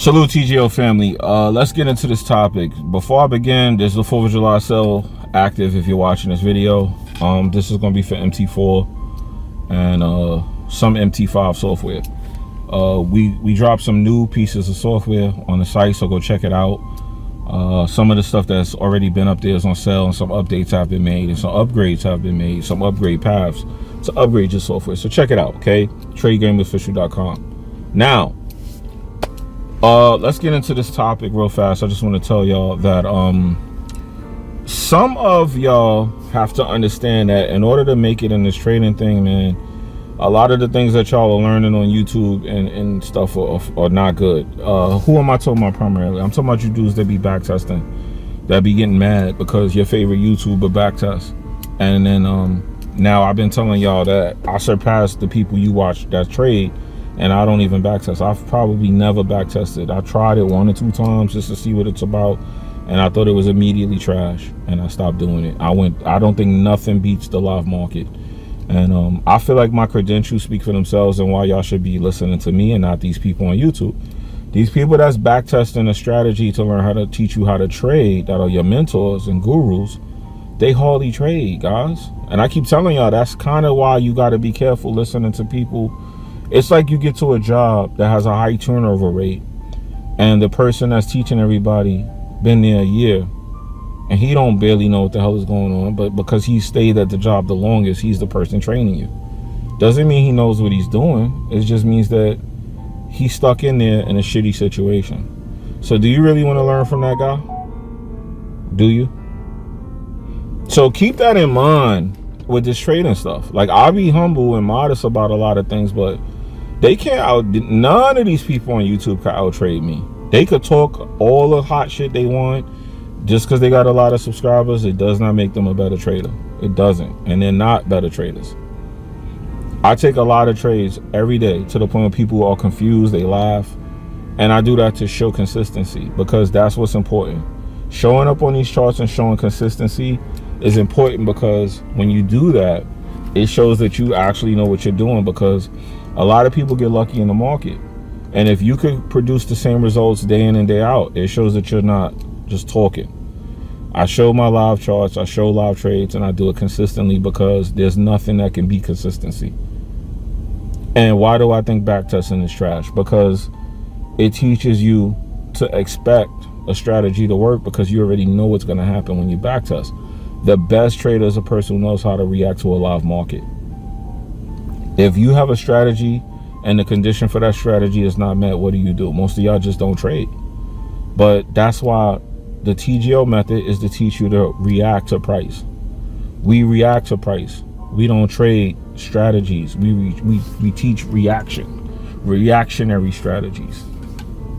Salute TGO family. Let's get into this topic. Before I begin, there's the 4th of July sale active if you're watching this video. This is going to be for MT4 and some MT5 software. We dropped some new pieces of software on the site, so go check it out. Some of the stuff that's already been up there is on sale, and some updates have been made, and some upgrades have been made, some upgrade paths to upgrade your software. So check it out, okay? TradeGameOfficial.com. Now, let's get into this topic real fast. I just want to tell y'all that some of y'all have to understand that in order to make it in this trading thing, man, a lot of the things that y'all are learning on YouTube and stuff are not good. Who am I talking about primarily? I'm talking about you dudes that be back testing, that be getting mad because your favorite YouTuber back tests. And then now I've been telling y'all that I surpassed the people you watch that trade, and I don't even backtest. I've probably never backtested. I tried it 1 or 2 times just to see what it's about, and I thought it was immediately trash, and I stopped doing it. I don't think nothing beats the live market. And I feel like my credentials speak for themselves, and why y'all should be listening to me and not these people on YouTube. These people that's backtesting a strategy to learn how to teach you how to trade, that are your mentors and gurus, they hardly trade, guys. And I keep telling y'all, that's kind of why you got to be careful listening to people. It's like you get to a job that has a high turnover rate, and the person that's teaching everybody been there a year, and he don't barely know what the hell is going on, but because he stayed at the job the longest, he's the person training you. Doesn't mean he knows what he's doing. It just means that he's stuck in there in a shitty situation. So do you really want to learn from that guy? Do you? So keep that in mind with this trading stuff. Like, I'll be humble and modest about a lot of things, but they can't none of these people on YouTube can out trade me. They could talk all the hot shit they want. Just because they got a lot of subscribers, it does not make them a better trader. It doesn't. And they're not better traders. I take a lot of trades every day to the point where people are confused, they laugh. And I do that to show consistency, because that's what's important. Showing up on these charts and showing consistency is important, because when you do that, it shows that you actually know what you're doing, because a lot of people get lucky in the market. And if you could produce the same results day in and day out, it shows that you're not just talking. I show my live charts, I show live trades, and I do it consistently, because there's nothing that can beat consistency. And why do I think backtesting is trash? Because it teaches you to expect a strategy to work, because you already know what's going to happen when you backtest. The best trader is a person who knows how to react to a live market. If you have a strategy and the condition for that strategy is not met, what do? Most of y'all just don't trade. But that's why the TGO method is to teach you to react to price. We react to price. We don't trade strategies. We teach reactionary strategies.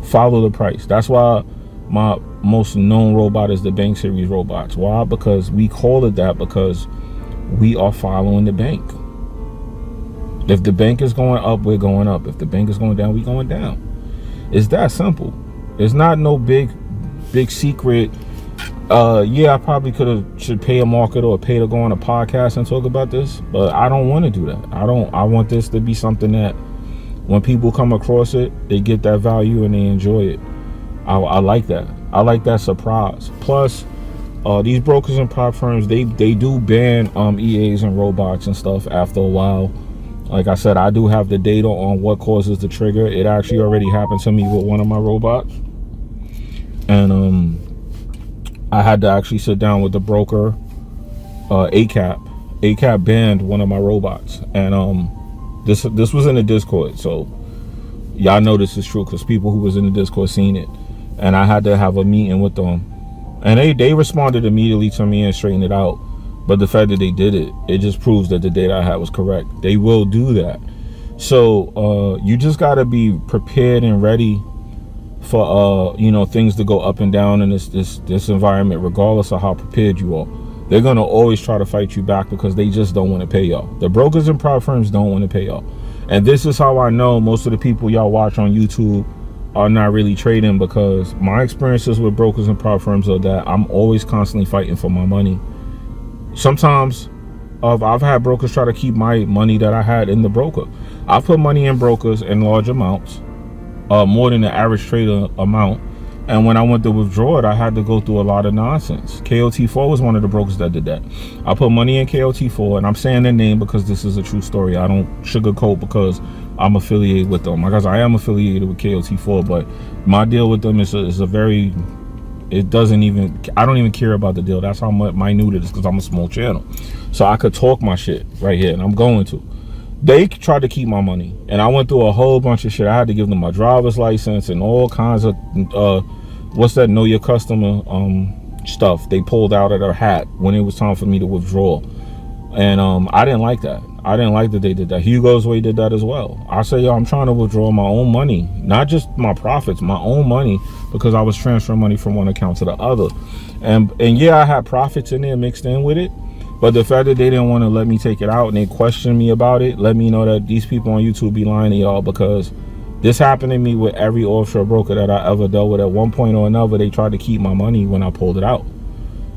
Follow the price. That's why my most known robot is the Bank Series robots. Why? Because we call it that, because we are following the bank. If the bank is going up, we're going up. If the bank is going down, we're going down. It's that simple. It's not no big secret. Yeah, I probably should pay a marketer or pay to go on a podcast and talk about this, but I don't want to do that. I want this to be something that when people come across it, they get that value and they enjoy it. I like that. I like that surprise. Plus, these brokers and prop firms, they do ban EAs and robots and stuff after a while. Like I said, I do have the data on what causes the trigger. It actually already happened to me with one of my robots. And I had to actually sit down with the broker, ACAP. ACAP banned one of my robots. And this was in the Discord, so y'all know this is true, because people who was in the Discord seen it. And I had to have a meeting with them. And they responded immediately to me and straightened it out. But the fact that they did it, it just proves that the data I had was correct. They will do that. So you just got to be prepared and ready for things to go up and down in this environment, regardless of how prepared you are. They're gonna always try to fight you back, because they just don't want to pay y'all. The brokers and prop firms don't want to pay y'all. And this is how I know most of the people y'all watch on YouTube are not really trading, because my experiences with brokers and prop firms are that I'm always constantly fighting for my money. Sometimes I've had brokers try to keep my money that I had in the broker. I've put money in brokers in large amounts, more than the average trader amount. And when I went to withdraw it, I had to go through a lot of nonsense. KOT4 was one of the brokers that did that. I put money in KOT4, and I'm saying their name because this is a true story. I don't sugarcoat because I'm affiliated with them. Because I am affiliated with KOT4, but my deal with them is a very, it doesn't even, I don't even care about the deal. That's how minute it is, because I'm a small channel. So I could talk my shit right here, and I'm going to. They tried to keep my money, and I went through a whole bunch of shit. I had to give them my driver's license and all kinds of what's that, know your customer stuff they pulled out of their hat when it was time for me to withdraw. And I didn't like that. I didn't like that they did that. Hugo's Way did that as well. I said, yo, I'm trying to withdraw my own money, not just my profits, my own money, because I was transferring money from one account to the other. And yeah, I had profits in there mixed in with it. But the fact that they didn't want to let me take it out and they questioned me about it, let me know that these people on YouTube be lying to y'all, because this happened to me with every offshore broker that I ever dealt with. At one point or another, they tried to keep my money when I pulled it out.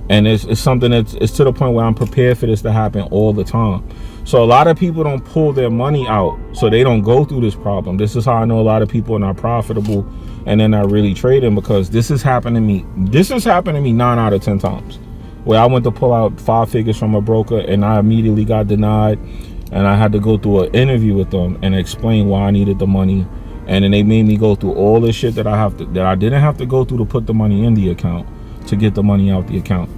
And it's something it's to the point where I'm prepared for this to happen all the time. So a lot of people don't pull their money out so they don't go through this problem. This is how I know a lot of people are not profitable and they're not really trading, because this has happened to me. This has happened to me 9 out of 10 times. Where I went to pull out 5 figures from a broker and I immediately got denied, and I had to go through an interview with them and explain why I needed the money. And then they made me go through all this shit that I didn't have to go through to put the money in the account, to get the money out the account.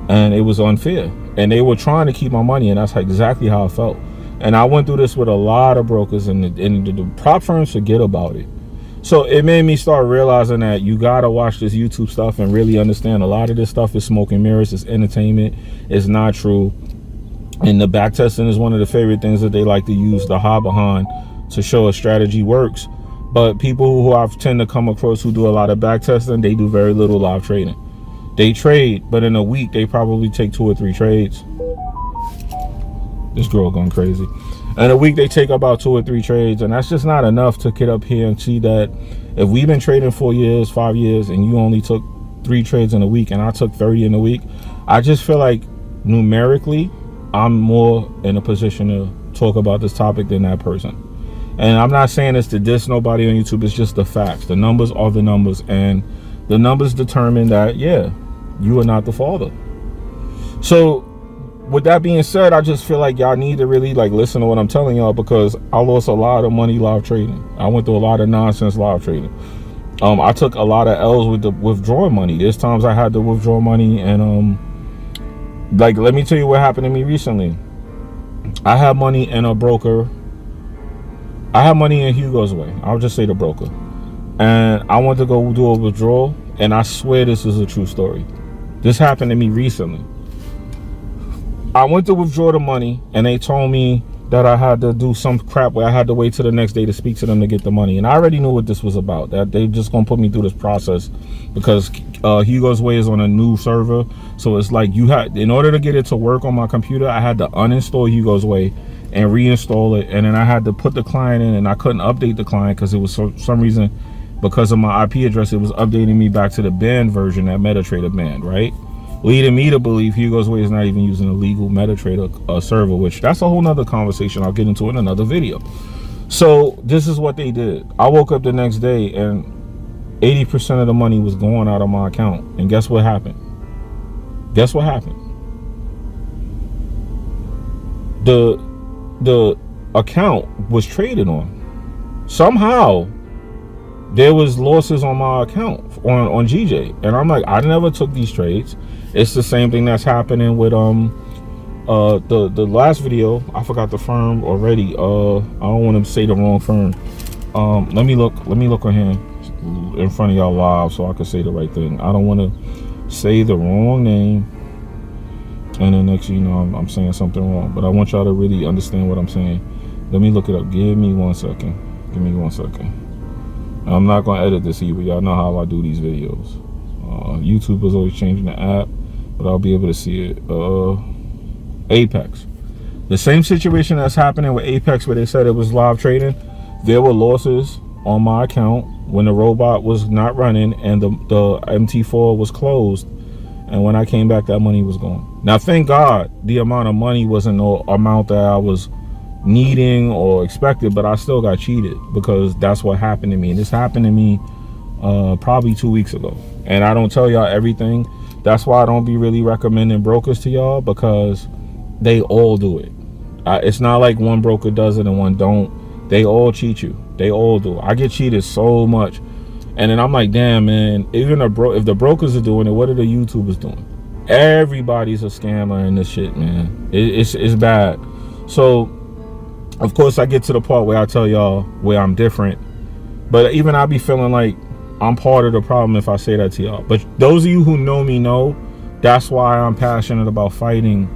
And it was unfair, and they were trying to keep my money, and that's exactly how I felt. And I went through this with a lot of brokers, and the prop firms forget about it. So it made me start realizing that you gotta watch this YouTube stuff and really understand a lot of this stuff is smoke and mirrors, it's entertainment, it's not true. And the back testing is one of the favorite things that they like to use the hide behind to show a strategy works. But people who I've tend to come across who do a lot of back testing, they do very little live trading. They trade, but in a week they probably take 2 or 3 trades. This girl going crazy. In a week they take about 2 or 3 trades, and that's just not enough to get up here and see that if we've been trading 4 years, 5 years, and you only took 3 trades in a week and I took 30 in a week, I just feel like numerically I'm more in a position to talk about this topic than that person. And I'm not saying this to diss nobody on YouTube, it's just the facts. The numbers are the numbers, and the numbers determine that, yeah, you are not the father. So with that being said, I just feel like y'all need to really listen to what I'm telling y'all, because I lost a lot of money live trading. I went through a lot of nonsense live trading. I took a lot of L's with the withdrawing money. There's times I had to withdraw money, and let me tell you what happened to me recently. I had money in a broker. I had money in Hugo's Way. I'll just say the broker. And I went to go do a withdrawal, and I swear this is a true story. This happened to me recently. I went to withdraw the money, and they told me that I had to do some crap where I had to wait till the next day to speak to them to get the money. And I already knew what this was about, that they just gonna put me through this process, because Hugo's Way is on a new server. So it's like in order to get it to work on my computer, I had to uninstall Hugo's Way and reinstall it, and then I had to put the client in, and I couldn't update the client because it was for some reason, because of my IP address, it was updating me back to the banned version that MetaTrader banned, right? Leading me to believe Hugo's Way is not even using a legal MetaTrader server, which that's a whole nother conversation I'll get into in another video. So this is what they did. I woke up the next day and 80% of the money was going out of my account. And guess what happened? Guess what happened? The account was traded on. Somehow there was losses on my account on GJ, and I'm like, I never took these trades. It's the same thing that's happening with the last video. I forgot the firm already. I don't want to say the wrong firm. Let me look on here in front of y'all live so I can say the right thing. I don't want to say the wrong name, and then next you know I'm saying something wrong. But I want y'all to really understand what I'm saying. Let me look it up. Give me 1 second. Give me 1 second. I'm not going to edit this either. Y'all know how I do these videos. YouTube is always changing the app, but I'll be able to see it. Apex. The same situation that's happening with Apex, where they said it was live trading. There were losses on my account when the robot was not running and the MT4 was closed. And when I came back, that money was gone. Now, thank God the amount of money wasn't no amount that I was needing or expected, but I still got cheated because that's what happened to me. And this happened to me probably 2 weeks ago. And I don't tell y'all everything. That's why I don't be really recommending brokers to y'all, because they all do it. It's not like one broker does it and one don't. They all cheat you. They all do. I get cheated so much. And then I'm like, damn, man, even if the brokers are doing it, what are the YouTubers doing? Everybody's a scammer in this shit, man. It's bad. So, of course, I get to the part where I tell y'all where I'm different. But even I be feeling like I'm part of the problem if I say that to y'all. But those of you who know me know that's why I'm passionate about fighting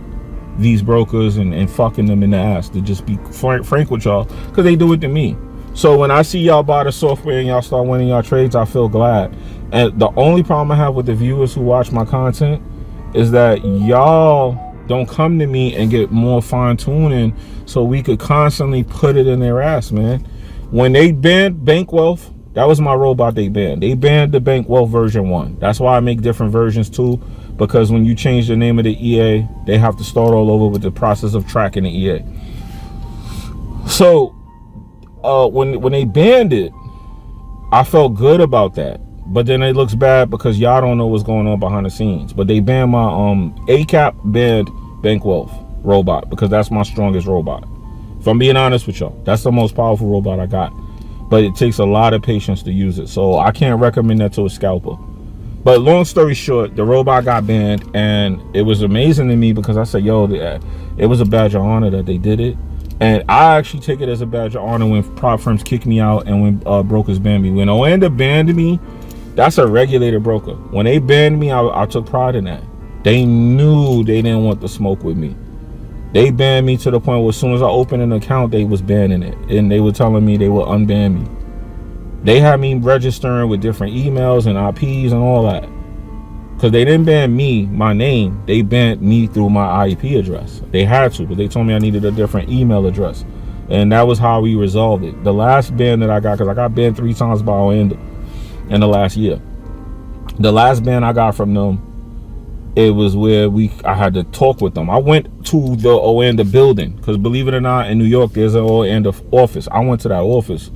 these brokers and fucking them in the ass, to just be frank with y'all, because they do it to me. So when I see y'all buy the software and y'all start winning y'all trades, I feel glad. And the only problem I have with the viewers who watch my content is that y'all don't come to me and get more fine-tuning so we could constantly put it in their ass, man. When they banned Bank Wealth, that was my robot they banned. They banned the Bank Wealth version 1. That's why I make different versions too, because when you change the name of the EA, they have to start all over with the process of tracking the EA. So when they banned it, I felt good about that. But then it looks bad because y'all don't know what's going on behind the scenes. But they banned my ACAP banned Bank Wealth robot because that's my strongest robot. If I'm being honest with y'all, that's the most powerful robot I got. But it takes a lot of patience to use it. So I can't recommend that to a scalper. But long story short, the robot got banned, and it was amazing to me because I said, yo, it was a badge of honor that they did it. And I actually take it as a badge of honor when prop firms kick me out and when brokers ban me. When Oanda banned me, that's a regulated broker. When they banned me, I took pride in that. They knew they didn't want the smoke with me. They banned me to the point where as soon as I opened an account, they was banning it. And they were telling me they would unban me. They had me registering with different emails and IPs and all that. Because they didn't ban me, my name. They banned me through my IP address. They had to, but they told me I needed a different email address. And that was how we resolved it. The last ban that I got, because I got banned 3 times by Oanda in the last year. The last ban I got from them, it was where I had to talk with them. I went to the Oanda building, because believe it or not, in New York, there's an Oanda office. I went to that office.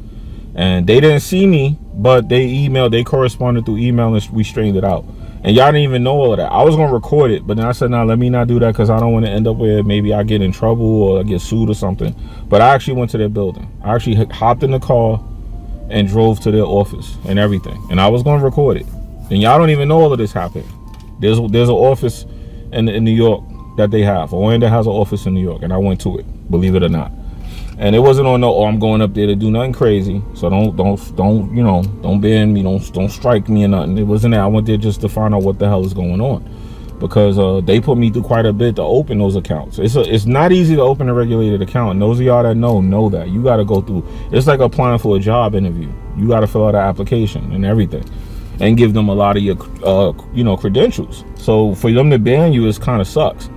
And they didn't see me, but they corresponded through email, and we straightened it out. And y'all didn't even know all of that. I was going to record it, but then I said, nah, let me not do that, because I don't want to end up where maybe I get in trouble or I get sued or something. But I actually went to their building. I actually hopped in the car and drove to their office and everything. And I was going to record it. And y'all don't even know all of this happened. There's an office in New York that they have. Oanda has an office in New York, and I went to it, believe it or not. And it wasn't on no, I'm going up there to do nothing crazy. So don't ban me, don't strike me or nothing. It wasn't that. I went there just to find out what the hell is going on, because they put me through quite a bit to open those accounts. It's not easy to open a regulated account. And those of y'all that know that you got to go through. It's like applying for a job interview. You got to fill out an application and everything, and give them a lot of your credentials. So for them to ban you, it kind of sucks.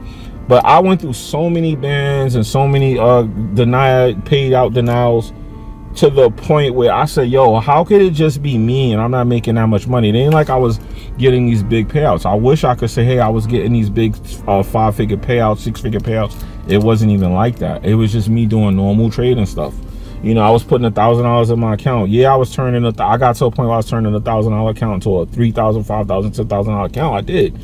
But I went through so many bans and so many paid out denials, to the point where I said, yo, how could it just be me and I'm not making that much money? It ain't like I was getting these big payouts. I wish I could say, hey, I was getting these big 5-figure payouts, 6-figure payouts. It wasn't even like that. It was just me doing normal trading stuff. I was putting $1,000 in my account. Yeah, I got to a point where I was turning $1,000 account to a $3,000, $5,000, $10,000 account. I did.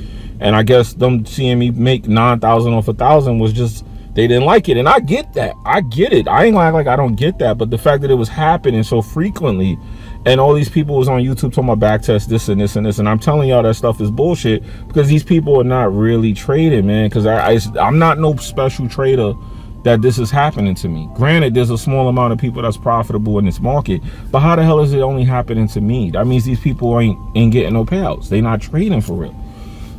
And I guess them seeing me make 9,000 off 1,000 was just, they didn't like it. And I get that. I get it. I ain't like I don't get that. But the fact that it was happening so frequently, and all these people was on YouTube talking about back test this and this and this, and I'm telling y'all that stuff is bullshit, because these people are not really trading, man. Because I'm not no special trader that this is happening to me. Granted, there's a small amount of people that's profitable in this market, but how the hell is it only happening to me? That means these people ain't getting no payouts. They not trading for real.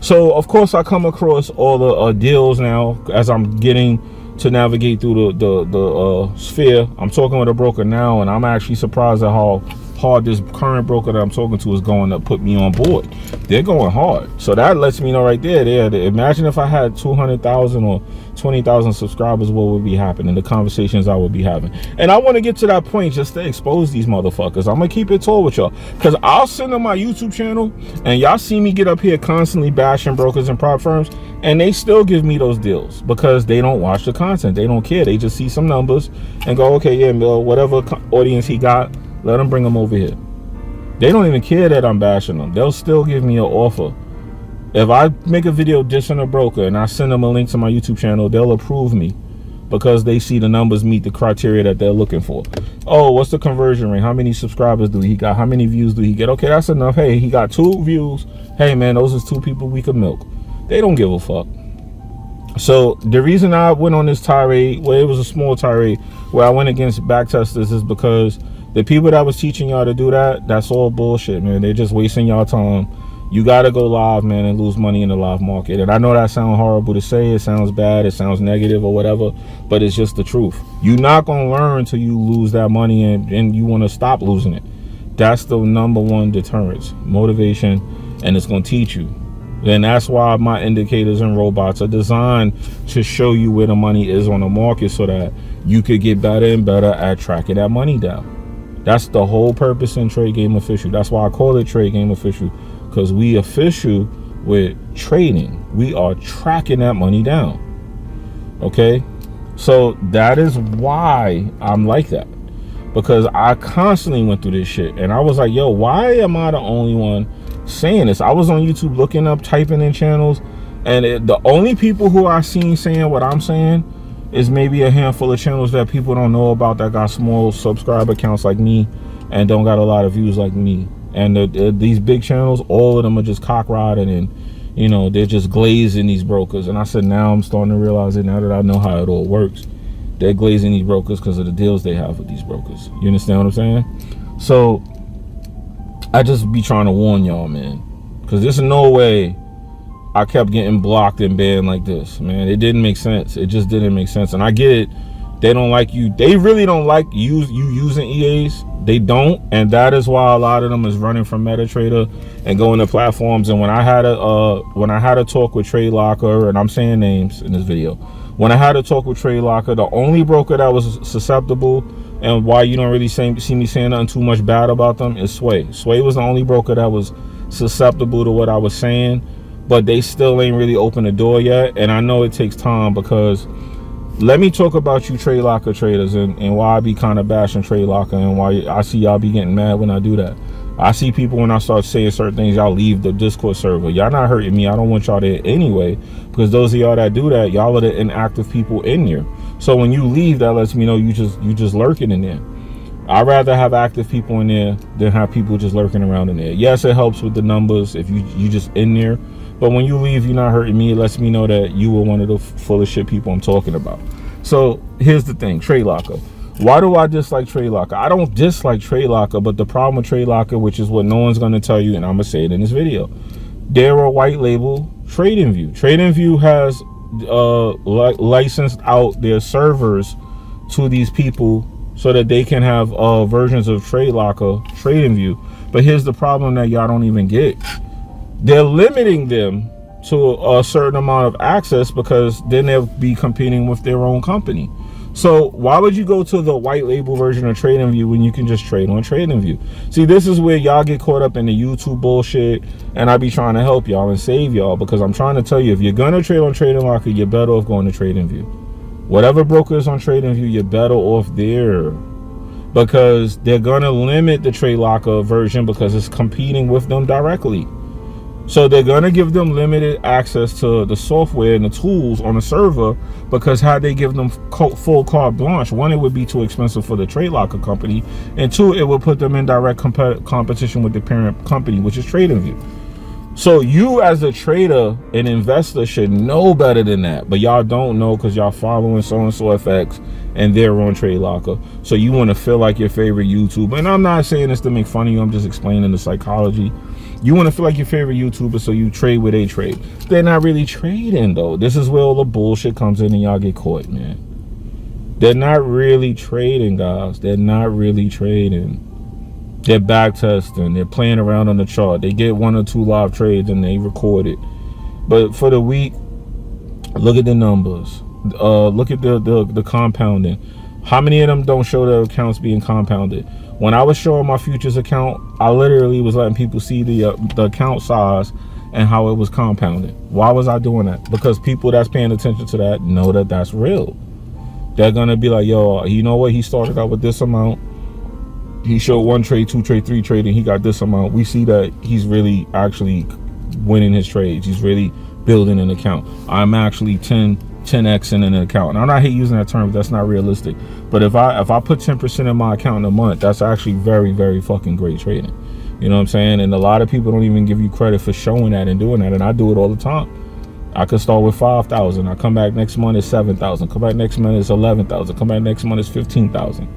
So of course I come across all the deals now as I'm getting to navigate through the sphere. I'm talking with a broker now, and I'm actually surprised at how hard this current broker that I'm talking to is going to put me on board. They're going hard. So that lets me know right there. Imagine if I had 200,000 or 20,000 subscribers, what would be happening, the conversations I would be having. And I want to get to that point just to expose these motherfuckers. I'm going to keep it tall with y'all, because I'll send them my YouTube channel and y'all see me get up here constantly bashing brokers and prop firms, and they still give me those deals because they don't watch the content. They don't care. They just see some numbers and go, okay, yeah, whatever audience he got, let him bring them over here. They don't even care that I'm bashing them. They'll still give me an offer. If I make a video dissing a broker and I send them a link to my YouTube channel, they'll approve me because they see the numbers meet the criteria that they're looking for. Oh, what's the conversion rate? How many subscribers do he got? How many views do he get? Okay, that's enough. Hey, he got 2 views. Hey, man, those is 2 people we could milk. They don't give a fuck. So the reason I went on this tirade, well, it was a small tirade where I went against back testers, is because the people that was teaching y'all to do that, that's all bullshit, man. They're just wasting y'all time. You got to go live, man, and lose money in the live market. And I know that sounds horrible to say. It sounds bad. It sounds negative or whatever. But it's just the truth. You're not going to learn until you lose that money and you want to stop losing it. That's the #1 deterrence. Motivation. And it's going to teach you. And that's why my indicators and robots are designed to show you where the money is on the market so that you could get better and better at tracking that money down. That's the whole purpose in Trade Game Official. That's why I call it Trade Game Official. Because we official with trading. We are tracking that money down. Okay? So that is why I'm like that. Because I constantly went through this shit. And I was like, yo, why am I the only one saying this? I was on YouTube looking up, typing in channels. And the only people who I seen saying what I'm saying is maybe a handful of channels that people don't know about that got small subscriber counts like me and don't got a lot of views like me. And these big channels, all of them are just cock riding and, you know, they're just glazing these brokers. And I said, now I'm starting to realize it now that I know how it all works. They're glazing these brokers because of the deals they have with these brokers. You understand what I'm saying? So I just be trying to warn y'all, man, because there's no way I kept getting blocked and banned like this, man. It didn't make sense. It just didn't make sense. And I get it. They don't like you. They really don't like you using EAs. They don't, and that is why a lot of them is running from MetaTrader and going to platforms. And when I had a talk with Trade Locker, and I'm saying names in this video, when I had a talk with Trade Locker, the only broker that was susceptible, and why you don't really see me saying nothing too much bad about them, is Sway. Sway was the only broker that was susceptible to what I was saying, but they still ain't really opened the door yet. And I know it takes time, because let me talk about you Trade Locker traders and why I be kind of bashing Trade Locker and why I see y'all be getting mad when I do that. I see people when I start saying certain things, y'all leave the Discord server. Y'all not hurting me. I don't want y'all there anyway, because those of y'all that do that, y'all are the inactive people in there. So when you leave, that lets me know you just lurking in there. I'd rather have active people in there than have people just lurking around in there. Yes, it helps with the numbers if you just in there. But when you leave, you're not hurting me. It lets me know that you were one of the full of shit people I'm talking about. So here's the thing, Trade Locker. Why do I dislike Trade Locker? I don't dislike Trade Locker, but the problem with Trade Locker, which is what no one's going to tell you, and I'm going to say it in this video, they're a white label TradingView. TradingView has licensed out their servers to these people so that they can have versions of Trade Locker, TradingView. But here's the problem that y'all don't even get. They're limiting them to a certain amount of access, because then they'll be competing with their own company. So why would you go to the white label version of TradingView when you can just trade on TradingView? See, this is where y'all get caught up in the YouTube bullshit, and I be trying to help y'all and save y'all, because I'm trying to tell you, if you're gonna trade on Trading Locker, you're better off going to TradingView. Whatever broker is on TradingView, you're better off there, because they're gonna limit the Trade Locker version because it's competing with them directly. So they're going to give them limited access to the software and the tools on the server, because how they give them full carte blanche, one, it would be too expensive for the Trade Locker company, and two, it would put them in direct competition with the parent company, which is TradingView. So you as a trader and investor should know better than that, but y'all don't know because y'all following so-and-so FX and they're on Trade Locker. So you want to feel like your favorite YouTuber, and I'm not saying this to make fun of you, I'm just explaining the psychology. You want to feel like your favorite YouTuber, so you trade where they trade. They're not really trading, though. This is where all the bullshit comes in and y'all get caught, man. They're not really trading, guys. They're not really trading. They're back testing. They're playing around on the chart. They get 1 or 2 live trades and they record it. But for the week, look at the numbers. Look at the compounding. How many of them don't show their accounts being compounded? When I was showing my futures account, I literally was letting people see the account size and how it was compounded. Why was I doing that? Because people that's paying attention to that know that that's real. They're gonna be like, yo, you know what? He started out with this amount. He showed 1 trade, 2 trade, 3 trade, and he got this amount. We see that he's really actually winning his trades. He's really building an account. I'm actually 10x in an account. And I'm not hate using that term, but that's not realistic. But if I put 10% in my account in a month, that's actually very, very fucking great trading. You know what I'm saying? And a lot of people don't even give you credit for showing that and doing that. And I do it all the time. I could start with 5,000. I come back next month is 7,000. Come back next month is 11,000. Come back next month is 15,000.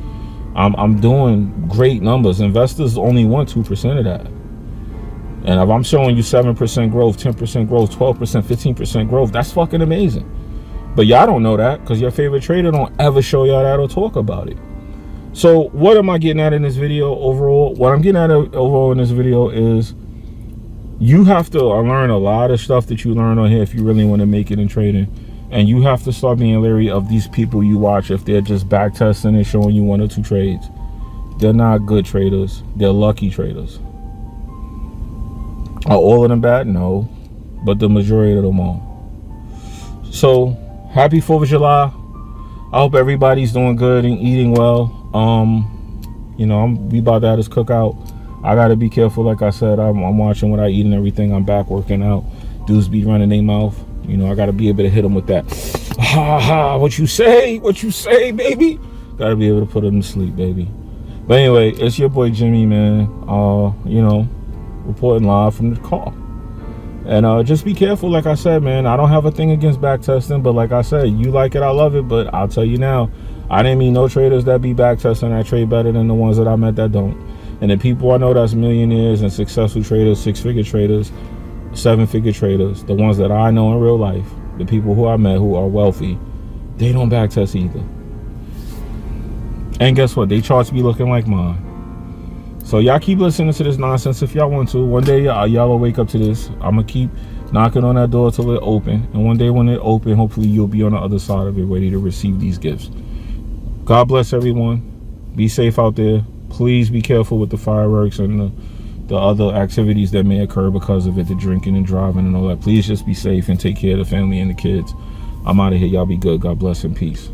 I'm doing great numbers. Investors only want 2% of that. And if I'm showing you 7% growth, 10% growth, 12%, 15% growth, that's fucking amazing. But y'all don't know that because your favorite trader don't ever show y'all that or talk about it. So what am I getting at in this video overall? What I'm getting at overall in this video is you have to learn a lot of stuff that you learn on here if you really want to make it in trading. And you have to start being leery of these people you watch if they're just back testing and showing you 1 or 2 trades. They're not good traders. They're lucky traders. Are all of them bad? No. But the majority of them are. So, happy 4th of July. I hope everybody's doing good and eating well. You know, we about to have this cookout. I got to be careful. Like I said, I'm watching what I eat and everything. I'm back working out. Dudes be running their mouth. You know, I got to be able to hit them with that. Ha ha, what you say? What you say, baby? Got to be able to put them to sleep, baby. But anyway, it's your boy Jimmy, man. You know, reporting live from the car. And just be careful, like I said, man. I don't have a thing against back testing, but like I said, you like it, I love it. But I'll tell you now, I didn't meet no traders that be back testing. I trade better than the ones that I met that don't. And the people I know that's millionaires and successful traders, 6-figure traders, 7-figure traders, the ones that I know in real life, the people who I met who are wealthy, they don't back test either. And guess what? They charts be looking like mine. So y'all keep listening to this nonsense if y'all want to. One day y'all will wake up to this. I'm gonna keep knocking on that door till it open. And one day when it open, hopefully you'll be on the other side of it, ready to receive these gifts. God bless everyone. Be safe out there. Please be careful with the fireworks and the other activities that may occur because of it, the drinking and driving and all that. Please just be safe and take care of the family and the kids. I'm out of here. Y'all be good. God bless and peace.